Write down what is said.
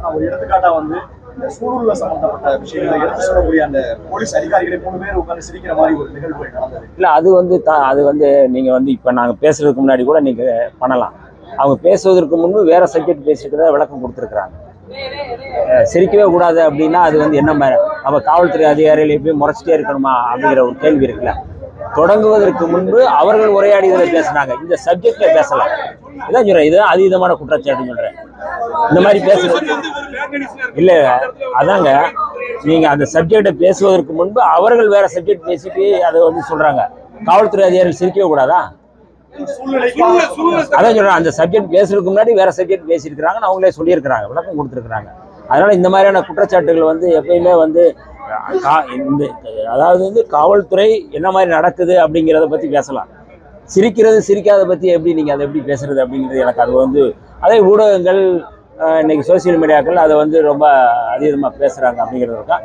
ஒரு எடுத்துக்காட்டா வந்து சூழல்ல சம்பந்தப்பட்ட விஷயங்களை எடுத்து சொல்லக்கூடிய அந்த போலீஸ் அதிகாரிகளை 3 பேர் உட்கார்ந்து சிரிக்கிற மாதிரி ஒரு நிகழ்வு நடந்தது. இல்ல அது வந்து நீங்க வந்து இப்ப நாங்க பேசுறதுக்கு முன்னாடி கூட நீங்க பண்ணலாம். அவங்க பேசுவதற்கு முன்பு வேற சப்ஜெக்ட் பேசிட்டு தான் விளக்கம் கொடுத்துருக்காங்க. சிரிக்கவே கூடாது அப்படின்னா அது வந்து என்ன மாதிரி நம்ம காவல்துறை அதிகாரிகள் எப்பயும் முறைச்சிட்டே இருக்கணுமா அப்படிங்கிற ஒரு கேள்வி இருக்குல்ல. தொடங்குவதற்கு முன்பு அவர்கள் உரையாடியதில் பேசினாங்க, இந்த சப்ஜெக்ட்ல பேசல. இதான் சொல்றேன், இதுதான் அதீதமான குற்றச்சாட்டுன்னு சொல்றேன். இந்த மாதிரி பேசுறது இல்ல, அதாங்க நீங்க அந்த சப்ஜெக்டை பேசுவதற்கு முன்பு அவர்கள் வேற சப்ஜெக்ட் பேசிட்டு அதை வந்து சொல்றாங்க. காவல்துறை அதிகாரிகள் சிரிக்கவே கூடாதா? அதான் சொல்றேன், அந்த சப்ஜெக்ட் பேசுறதுக்கு முன்னாடி வேற சப்ஜெக்ட் பேசியிருக்கிறாங்கன்னு அவங்களே சொல்லியிருக்கிறாங்க, விளக்கம் கொடுத்துருக்குறாங்க. அதனால இந்த மாதிரியான குற்றச்சாட்டுகள் வந்து எப்பயுமே வந்து அதாவது வந்து காவல்துறை என்ன மாதிரி நடக்குது அப்படிங்கிறத பத்தி பேசலாம். சிரிக்கிறது சிரிக்காத பத்தி எப்படி நீங்க அதை எப்படி பேசுறது அப்படிங்கிறது எனக்கு அது வந்து அதே ஊடகங்கள் இன்னைக்கு சோசியல் மீடியாக்கள் அதை வந்து ரொம்ப அதிகமாக பேசுறாங்க அப்படிங்கிறது இருக்கா.